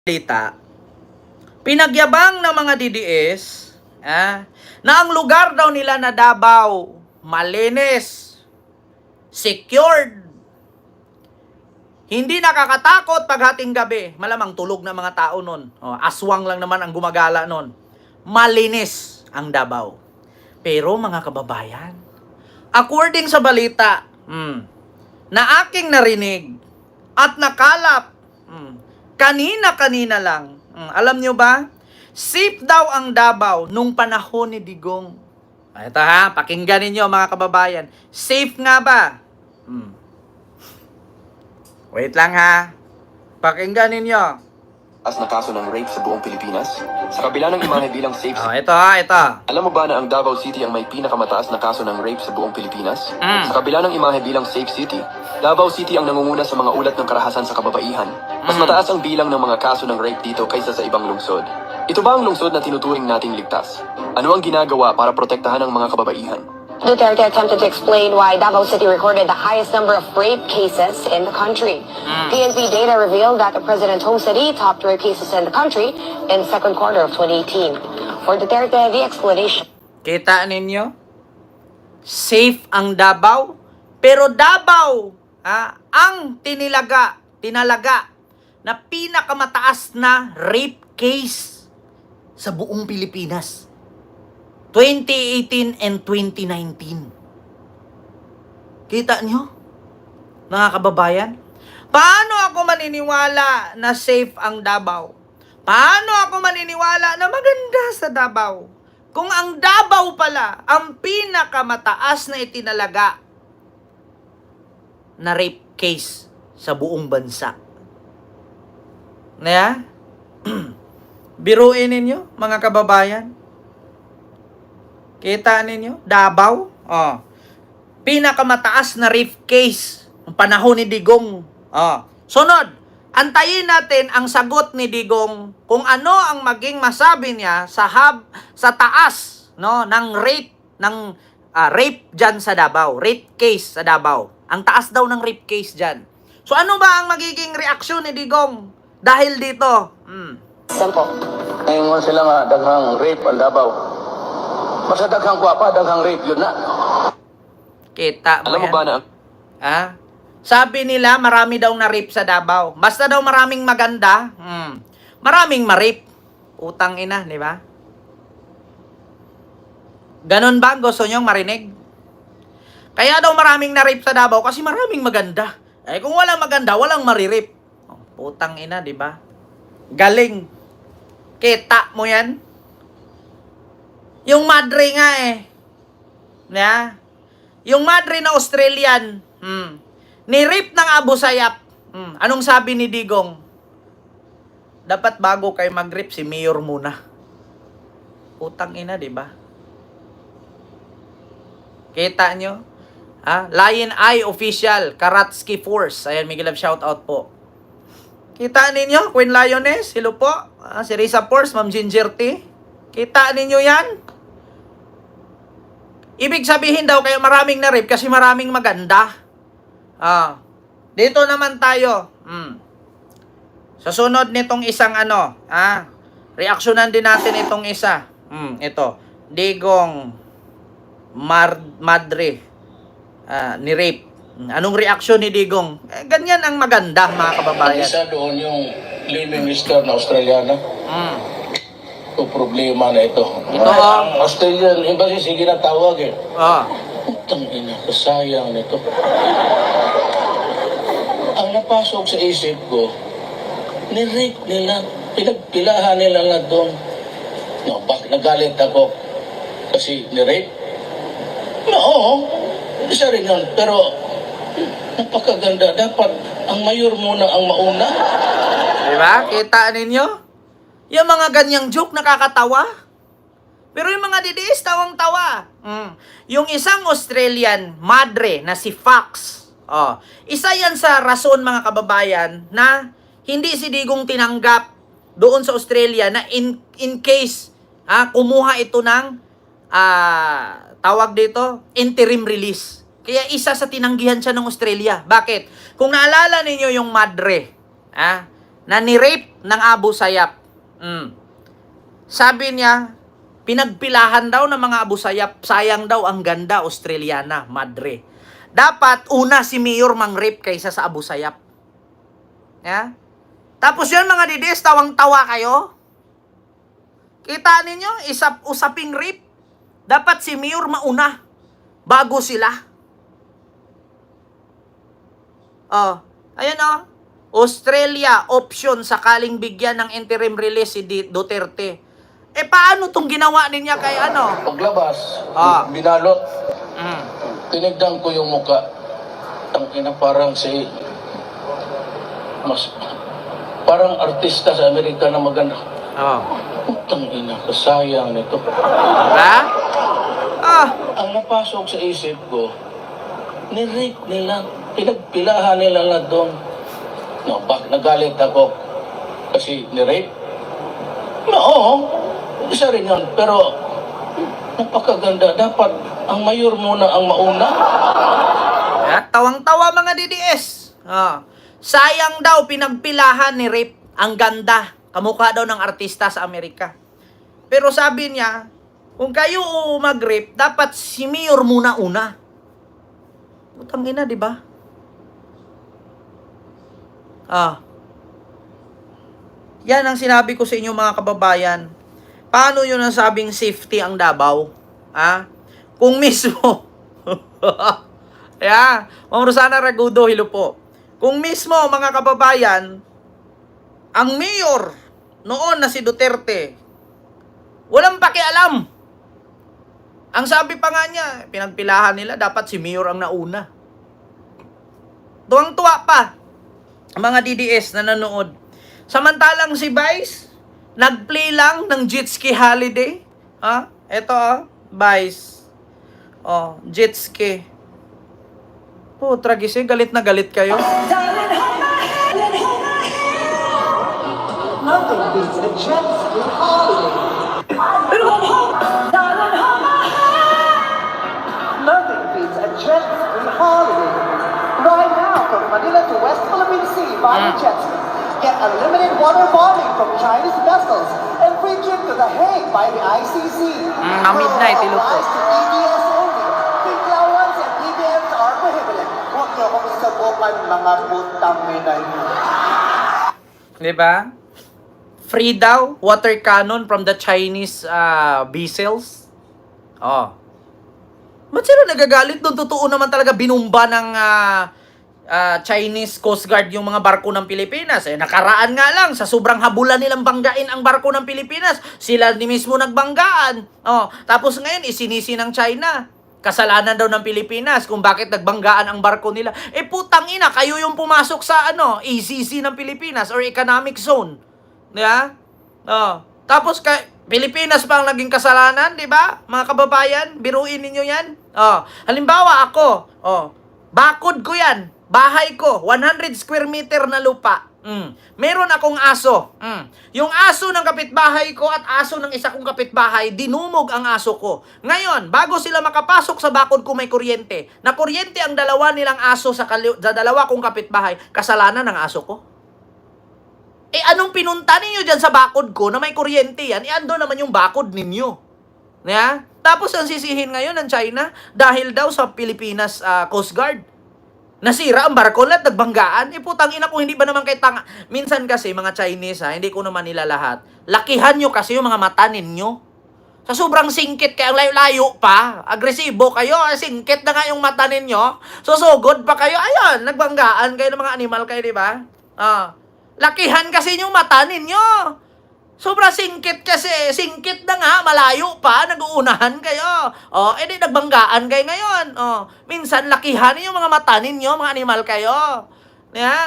balita, pinagyabang ng mga DDS na ang lugar daw nila na Davao, malinis, secured, hindi nakakatakot paghating gabi. Malamang tulog na mga tao nun. Aswang lang naman ang gumagala nun. Malinis ang Davao. Pero mga kababayan, according sa balita na aking narinig at nakalap kanina-kanina lang, alam nyo ba? Safe daw ang Davao nung panahon ni Digong. Ito pakinggan ninyo mga kababayan. Safe nga ba? Wait lang pakinggan ninyo. As na kaso ng rape sa buong Pilipinas, sa kabila ng imahe bilang safe city. Ito. Alam mo ba na ang Davao City ang may pinakamataas na kaso ng rape sa buong Pilipinas? Sa kabila ng imahe bilang safe city, Davao City ang nangunguna sa mga ulat ng karahasan sa kababaihan. Mas mataas ang bilang ng mga kaso ng rape dito kaysa sa ibang lungsod. Ito ba ang lungsod na tinuturing nating ligtas? Ano ang ginagawa para protektahan ang mga kababaihan? Duterte attempted to explain why Davao City recorded the highest number of rape cases in the country. PNP data revealed that the president's home city topped rape cases in the country in second quarter of 2018. For Duterte, the explanation. Kita ninyo? Safe ang Davao, pero Davao ang tinalaga na pinakamataas na rape case sa buong Pilipinas. 2018 and 2019. Kita nyo? Mga kababayan? Paano ako maniniwala na safe ang Davao? Paano ako maniniwala na maganda sa Davao? Kung ang Davao pala ang pinakamataas na itinalaga na rape case sa buong bansa. Biruin ninyo, mga kababayan. Kita ninyo? Davao? Pinakamataas na rape case ng panahon ni Digong. Sunod, antayin natin ang sagot ni Digong kung ano ang maging masabi niya sa taas ng rape rape dyan sa Davao. Rape case sa Davao. Ang taas daw ng rape case dyan. So ano ba ang magiging reaksyon ni Digong dahil dito? Simple. Ngayon sila nga daghang rape ang Davao. Basta daghang kwapa, daghang rape yun na. Kita mo Alam mo ba na sabi nila marami daw na rape sa Davao. Basta daw maraming maganda, maraming ma-rape. Utang ina, di ba? Ganon ba ang gusto nyong marinig? Kaya daw maraming na-rape sa Davao kasi maraming maganda. Kung walang maganda, walang mari-rape. Utang ina, di ba? Galing. Kita mo yan? Yung madre nga yung madre na Australian, ni-rape ng Abu Sayyaf. Anong sabi ni Digong? Dapat bago kayo mag-rape, si Mayor muna. Utang ina, di ba? Kita nyo? Lion Eye Official, Karatsky Force. Ayan, Miguel Love, shout out po. Kita ninyo, Queen Lioness, hello po. Si Risa Force, Ma'am Ginger T. Kita ninyo yan? Ibig sabihin daw kayo maraming na-rape kasi maraming maganda. Dito naman tayo. Sa sunod nitong isang reaksyonan din natin itong isa. Ito. Digong Madre ni-rape. Anong reaksyon ni Digong? Ganyan ang maganda, mga kababayan. Isa doon yung Living Minister na Australiana. Ito problema na ito. Ang Australian Embassy, sige na tawag Putang ina, kasayang nito. Ang napasok sa isip ko, ni-rape nila. Pinagpilahan nila nga doon. Nagalit ako. Kasi ni-rape? Oo, isa rin yun. Pero, napakaganda. Dapat, ang mayor muna ang mauna. Diba? Kita ninyo? Yung mga ganyang joke nakakatawa. Pero yung mga DDS tawang-tawa. Yung isang Australian madre na si Fox. Isa yan sa rason, mga kababayan, na hindi si Digong tinanggap doon sa Australia na in case kumuha ito ng tawag dito, interim release. Kaya isa sa tinanggihan siya ng Australia. Bakit? Kung naalala ninyo yung madre, na ni-rape ng Abu Sayyaf. Sabi niya, pinagpilahan daw ng mga Abu Sayyaf, sayang daw ang ganda, Australiana, madre. Dapat una si Mayor mang-rape kaysa sa Abu Sayyaf. Yeah? Tapos yun mga didis, tawang-tawa kayo. Kita ninyo, usaping rape. Dapat si Mayor mauna bago sila. Oh, ayan oh. Australia, option sakaling bigyan ng interim release si Duterte. Paano tong ginawa niya kay ano? Paglabas, binalot. Tinignan ko yung muka. Tangina parang parang artista sa Amerika na maganda. Tangina, kasayang nito. Diba? Ang napasok sa isip ko, ni-rape nila. Pinagpilahan nila na doon. No, nagalit ako. Kasi ni-rape? Oo, isa rin yun. Pero, napakaganda. Dapat, ang mayor muna ang mauna. Tawang-tawa mga DDS. Sayang daw pinagpilahan ni rape. Ang ganda. Kamukha daw ng artista sa Amerika. Pero sabi niya, kung kayo mag-rape, dapat si Mayor muna una. Putang ina, di ba? Yan ang sinabi ko sa inyo mga kababayan. Paano yun ang sabing safety ang Davao? Kung mismo, Ma'am Rosana Ragudo, hello po. Kung mismo mga kababayan, ang mayor noon na si Duterte, walang pakialam. Ang sabi pa nga niya, pinagpilahan nila, dapat si mayor ang nauna. Tuwang-tuwa pa ang mga DDS na nanood. Samantalang si Vice, nag-play lang ng jet ski holiday. Ito Vice. Jet ski. Tragis galit na galit kayo. Nothing beats a jet ski holiday. Nothing beats a jet ski holiday. Right now, from Manila to West Philippine Sea by jet ski. Get unlimited waterboarding from Chinese vessels and free trip to The Hague by the ICC. Midnight, ilo po. Applies to EBS only. Biglawan and EBS are prohibited. Huwag niyo akong sabukan mga putang minay. Diba? Free daw, water cannon from the Chinese vessels. Ba't sila nagagalit doon? Totoo naman talaga binumba ng Chinese Coast Guard yung mga barko ng Pilipinas. Nakaraan nga lang, sa sobrang habulan nilang banggain ang barko ng Pilipinas, sila ni mismo nagbanggaan. Tapos ngayon, isinisi ng China. Kasalanan daw ng Pilipinas kung bakit nagbanggaan ang barko nila. Putang ina, kayo yung pumasok sa ACC ng Pilipinas or Economic Zone. Diba? Tapos Pilipinas pa ang naging kasalanan, di ba? Mga kababayan, biruin ninyo yan. Halimbawa ako, bakod ko yan. Bahay ko, 100 square meter na lupa. Meron akong aso. Yung aso ng kapitbahay ko at aso ng isa kong kapitbahay, dinumog ang aso ko. Ngayon, bago sila makapasok sa bakod ko may kuryente. Na kuryente ang dalawa nilang aso sa dalawa kong kapitbahay, kasalanan ng aso ko. Anong pinunta ninyo dyan sa bakod ko na may kuryente yan? Ando naman yung bakod ninyo. Tapos ang sisihin ngayon ng China dahil daw sa Pilipinas Coast Guard. Nasira ang barko at nagbanggaan. Putang ina kung hindi ba naman kay tanga. Minsan kasi mga Chinese hindi ko naman nila lahat. Lakihan nyo kasi yung mga mata ninyo. Sa sobrang singkit kaya ang layo-layo pa. Agresibo kayo. Singkit na nga yung mata ninyo. Susugod pa kayo. Ayun, nagbanggaan kayo ng mga animal kayo, di ba? Lakihan kasi yung mata ninyo. Sobrang singkit kasi. Singkit na nga, malayo pa. Nag-uunahan kayo. Di nagbanggaan kayo ngayon. Minsan, lakihan yung mga mata ninyo, mga animal kayo.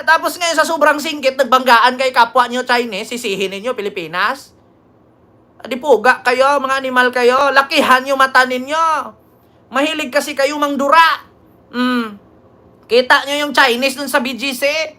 Tapos ngayon, sa sobrang singkit, nagbanggaan kayo kapwa nyo Chinese, sisihin ninyo, Pilipinas. Di puga kayo, mga animal kayo. Lakihan yung mata ninyo. Mahilig kasi kayo mangdura. Kita nyo yung Chinese dun sa BGC.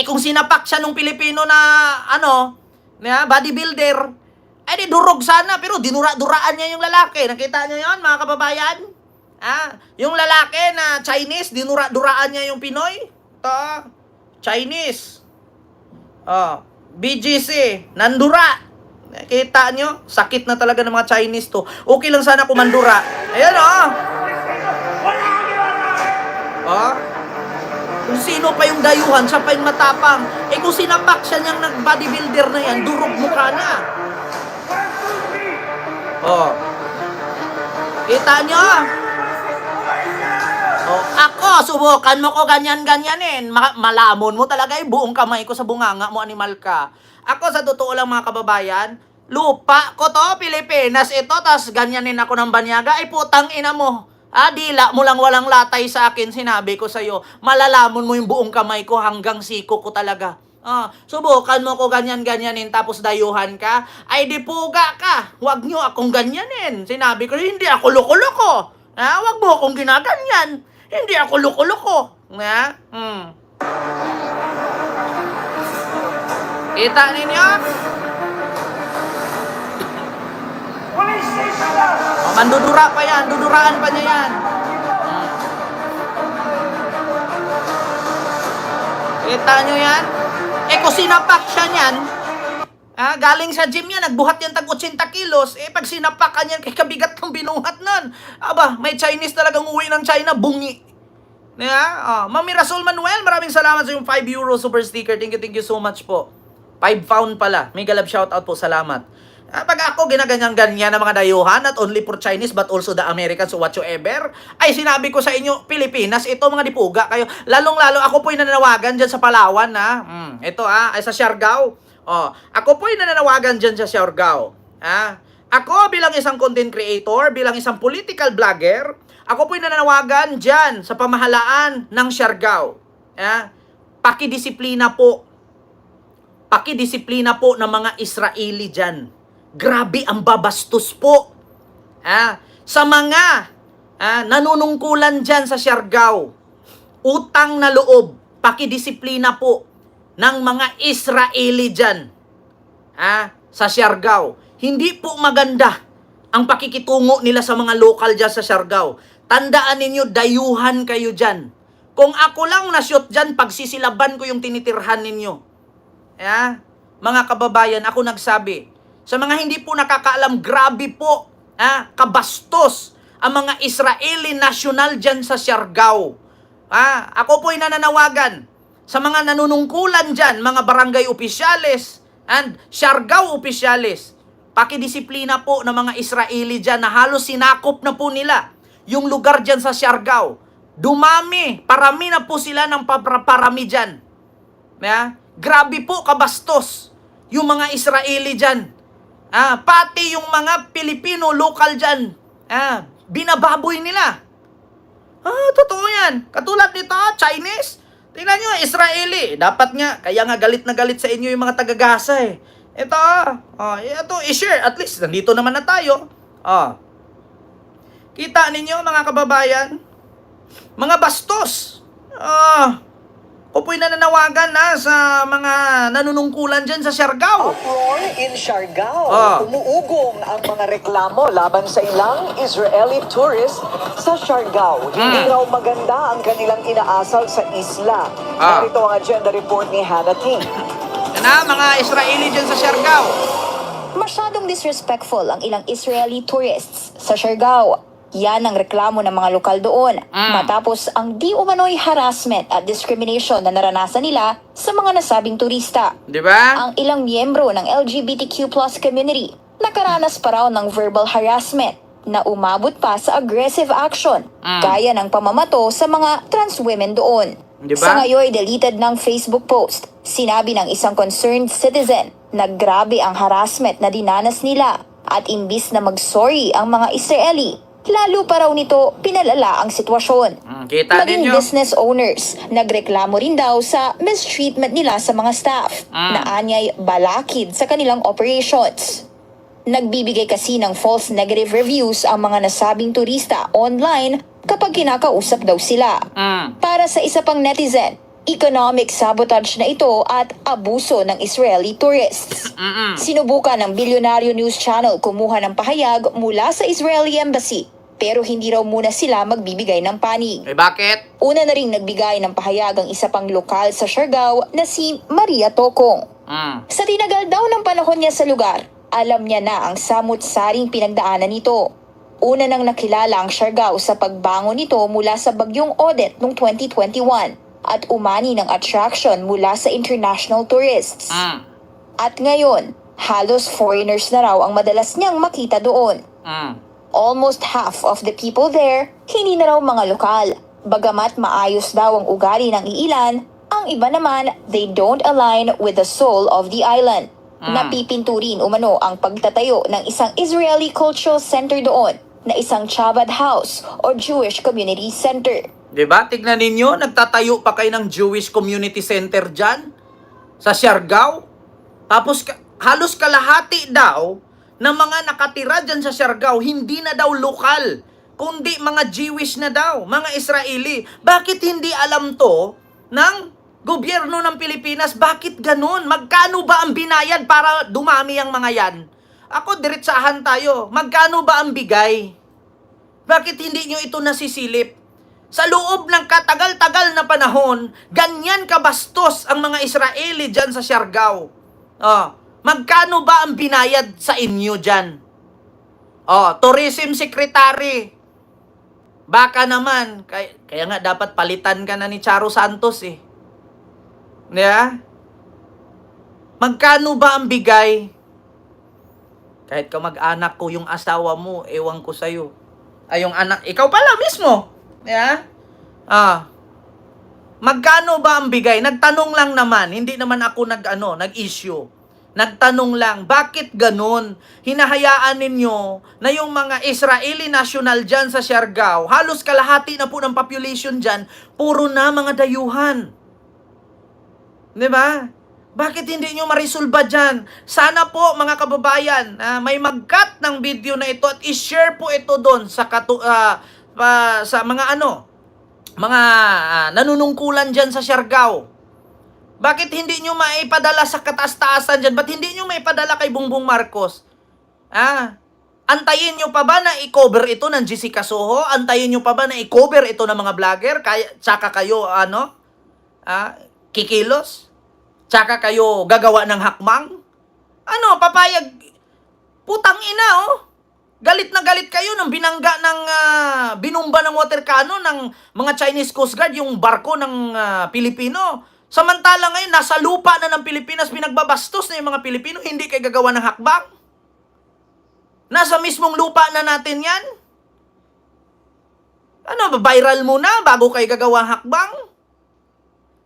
Kung sinapak siya nung Pilipino na, bodybuilder, di durog sana, pero dinura-duraan niya yung lalaki. Nakita niyo yon mga kababayan? Yung lalaki na Chinese, dinura-duraan niya yung Pinoy. Chinese. BGC, nandura. Kita nyo? Sakit na talaga ng mga Chinese to. Okay lang sana kung mandura. Ayan, Kung sino pa yung dayuhan, siya pa yung matapang. Kung sinapak siya niyang nag-bodybuilder na yan, durog mukha na. Kita nyo? Ako, subukan mo ko ganyan-ganyanin. Malamon mo talaga yung buong kamay ko sa bunganga mo, animal ka. Ako, sa totoo lang mga kababayan, lupa ko to, Pilipinas ito, tas ganyanin ako ng banyaga, ay putang ina mo. Dila mo lang walang latay sa akin, sinabi ko sa'yo. Malalamon mo yung buong kamay ko hanggang siko ko talaga. Subukan mo ko ganyan-ganyanin tapos dayuhan ka, ay di puga ka. Huwag nyo akong ganyanin. Sinabi ko, hindi ako loko-loko. Huwag mo akong ginaganyan. Hindi ako loko-loko. Kita ninyo? Mandudura pa yan. Duduraan pa niya yan. Kita nyo yan? Kung sinapak siya niyan, galing sa gym yan, nagbuhat yan tag 80 kilos, pag sinapak ka niyan, kay kabigat ng binuhat nun. May Chinese talagang uwi ng China, bungi. Ma'am Mirasol Manuel, maraming salamat sa yung 5 euro super sticker. Thank you so much po. 5 pound pala. Mega love shoutout po, salamat. Pag ako ginaganyan-ganyan ng mga dayuhan, not only for Chinese but also the Americans or whatsoever, ay sinabi ko sa inyo, Pilipinas, ito mga dipuga kayo. Lalong-lalo, ako po'y nananawagan dyan sa Palawan, Ito, ay sa Siargao. Ako po'y nananawagan dyan sa Siargao. Ako bilang isang content creator, bilang isang political vlogger, ako po'y nananawagan dyan sa pamahalaan ng Siargao. Pakidisiplina po. Pakidisiplina po ng mga Israeli dyan. Grabe ang babastos po. Sa mga nanunungkulan dyan sa Siargao, utang na loob, pakidisiplina po ng mga Israeli dyan. Sa Siargao. Hindi po maganda ang pakikitungo nila sa mga lokal dyan sa Siargao. Tandaan ninyo, dayuhan kayo dyan. Kung ako lang na-shoot dyan, pagsisilaban ko yung tinitirhan ninyo. Mga kababayan, ako nagsabi, sa mga hindi po nakakaalam, grabe po, kabastos ang mga Israeli national dyan sa Siargao. Ako po'y nananawagan sa mga nanunungkulan dyan, mga barangay opisyales and Siargao opisyales, pakidisiplina po ng mga Israeli dyan na halos sinakop na po nila yung lugar dyan sa Siargao. Dumami, parami na po sila ng parami dyan. Grabe po kabastos yung mga Israeli dyan. Pati yung mga Pilipino local dyan, binababoy nila. Totoo yan. Katulad nito, Chinese. Tingnan nyo, Israeli. Dapat nga, kaya nga galit na galit sa inyo yung mga taga-Gaza Ito, i-share. At least, nandito naman na tayo. Kita ninyo, mga kababayan. Mga bastos. O po'y nananawagan sa mga nanunungkulan dyan sa Siargao. Uproar in Siargao. Umuugong ang mga reklamo laban sa ilang Israeli tourists sa Siargao. Hindi raw maganda ang kanilang inaasal sa isla. Narito ang agenda report ni Hannah Ting. Mga Israeli dyan sa Siargao. Masyadong disrespectful ang ilang Israeli tourists sa Siargao. Yan ang reklamo ng mga lokal doon matapos ang di umano'y harassment at discrimination na naranasan nila sa mga nasabing turista. Diba? Ang ilang miyembro ng LGBTQ+ community nakaranas pa raw ng verbal harassment na umabot pa sa aggressive action gaya ng pamamato sa mga trans women doon. Diba? Sa ngayon, deleted ng Facebook post. Sinabi ng isang concerned citizen na grabe ang harassment na dinanas nila at imbis na mag-sorry ang mga Israeli, lalo pa raw nito pinalala ang sitwasyon. Kita Maging ninyo. business owners, nagreklamo rin daw sa mistreatment nila sa mga staff na anyay balakid sa kanilang operations. Nagbibigay kasi ng false negative reviews ang mga nasabing turista online kapag kinakausap daw sila. Para sa isa pang netizen, economic sabotage na ito at abuso ng Israeli tourists. Sinubukan ng Bilyonaryo News Channel kumuha ng pahayag mula sa Israeli Embassy, pero hindi raw muna sila magbibigay ng panig. Bakit? Una na ring nagbigay ng pahayag ang isa pang lokal sa Siargao na si Maria Tokong. Sa tinagal daw ng panahon niya sa lugar, alam niya na ang samut-saring pinagdaanan nito. Una nang nakilala ang Siargao sa pagbangon nito mula sa bagyong Odette noong 2021 at umani ng attraction mula sa international tourists. At ngayon, halos foreigners na raw ang madalas niyang makita doon. Almost half of the people there, hindi na raw mga lokal. Bagamat maayos daw ang ugali ng iilan, ang iba naman, they don't align with the soul of the island. Napipinturin umano ang pagtatayo ng isang Israeli Cultural Center doon na isang Chabad House o Jewish Community Center. Diba? Tignan ninyo, nagtatayo pa kayo ng Jewish Community Center dyan sa Siargao. Tapos halos kalahati daw ng mga nakatira dyan sa Siargao, hindi na daw lokal, kundi mga Jewish na daw, mga Israeli. Bakit hindi alam to ng gobyerno ng Pilipinas? Bakit ganun? Magkano ba ang binayad para dumami ang mga yan? Ako, diretsahan tayo. Magkano ba ang bigay? Bakit hindi nyo ito nasisilip? Sa loob ng katagal-tagal na panahon, ganyan kabastos ang mga Israeli dyan sa Siargao. Magkano ba ang binayad sa inyo dyan? Tourism Secretary. Baka naman, kaya nga dapat palitan ka na ni Charo Santos eh. Yeah? Magkano ba ang bigay? Kahit ka mag-anak ko yung asawa mo, ewan ko sa'yo. Ay, yung anak, ikaw pala mismo. Yeah? Magkano ba ang bigay? Nagtanong lang naman, hindi naman ako nag-issue. Nagtanong lang, bakit ganun? Hinahayaan ninyo na yung mga Israeli national dyan sa Siargao, halos kalahati na po ng population dyan, puro na mga dayuhan. Diba? Bakit hindi nyo marisolba dyan? Sana po mga kababayan, may mag-cut ng video na ito at i-share po ito doon sa sa mga mga nanunungkulan dyan sa Siargao. Bakit hindi nyo maipadala sa kataas-taasan dyan? Ba't hindi nyo maipadala kay Bongbong Marcos? Antayin nyo pa ba na i-cover ito ng Jessica Soho? Antayin nyo pa ba na i-cover ito ng mga vlogger? Tsaka kayo, kikilos? Tsaka kayo gagawa ng hakbang? Papayag? Putang ina, Galit na galit kayo nang binangga ng binumba ng water cannon ng mga Chinese Coast Guard yung barko ng Pilipino. Samantala ngayon, nasa lupa na ng Pilipinas, pinagbabastos na yung mga Pilipino, hindi kayo gagawa ng hakbang? Nasa mismong lupa na natin yan? Viral muna bago kayo gagawa ng hakbang?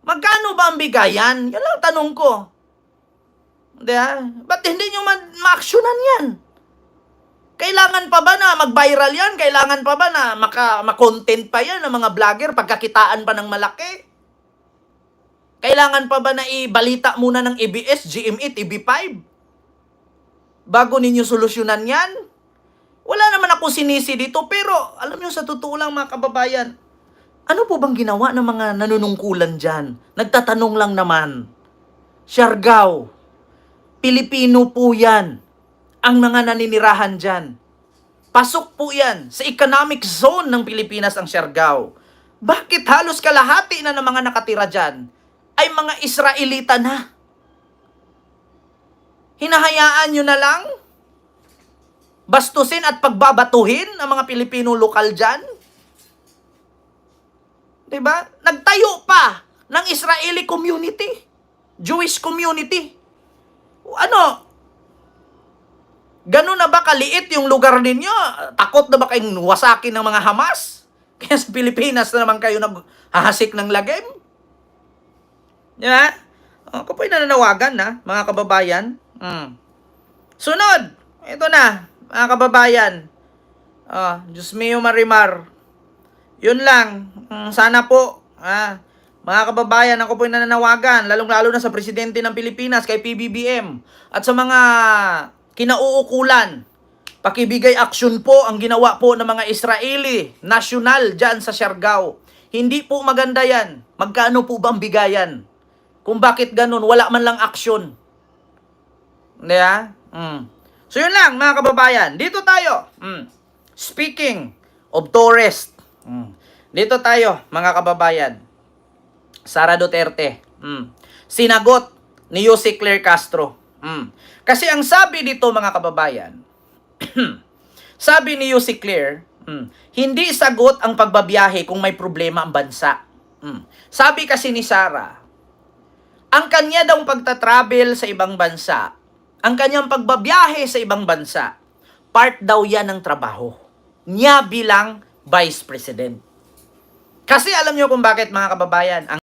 Magkano ba ang bigayan? Yan lang tanong ko. Ba't hindi nyo ma-actionan yan? Kailangan pa ba na mag-viral yan? Kailangan pa ba na ma-content pa yan ng mga vlogger pagkakitaan pa ng malaki? Kailangan pa ba na ibalita muna ng ABS, GMA, TV5? Bago ninyo solusyonan yan? Wala naman ako sinisi dito, pero alam nyo sa totoo lang mga kababayan, ano po bang ginawa ng mga nanunungkulan dyan? Nagtatanong lang naman. Siargao, Pilipino po yan. Ang mga naninirahan dyan. Pasok po yan sa economic zone ng Pilipinas ang Siargao. Bakit halos kalahati na ng mga nakatira dyan ay mga Israelita na? Hinahayaan nyo na lang bastusin at pagbabatuhin ang mga Pilipino lokal dyan? Diba? Nagtayo pa ng Israeli community, Jewish community. Ganun na ba kaliit yung lugar ninyo? Takot na ba kayong wasakin ng mga Hamas? Kaya sa Pilipinas na naman kayo naghahasik ng lagim? Diba? Ako po'y nananawagan mga kababayan. Sunod, ito na, mga kababayan. Diyos mio marimar. Yun lang. Sana po, mga kababayan, ako po'y nananawagan, lalong-lalo na sa Presidente ng Pilipinas, kay PBBM, at sa mga kinauukulan, pakibigay aksyon po ang ginawa po ng mga Israeli national dyan sa Siargao. Hindi po maganda yan. Magkano po ba ang bigayan? Kung bakit ganun, wala man lang aksyon. So yun lang mga kababayan. Dito tayo. Speaking of tourist. Dito tayo mga kababayan. Sara Duterte. Sinagot ni Jose Claire Castro. Kasi ang sabi dito mga kababayan, sabi ni Jose Claire, hindi sagot ang pagbabiyahe kung may problema ang bansa. Sabi kasi ni Sara, ang kanya daw pagtatravel sa ibang bansa, ang kanyang pagbabiyahe sa ibang bansa, part daw yan ng trabaho niya bilang Vice President. Kasi alam niyo kung bakit mga kababayan, ang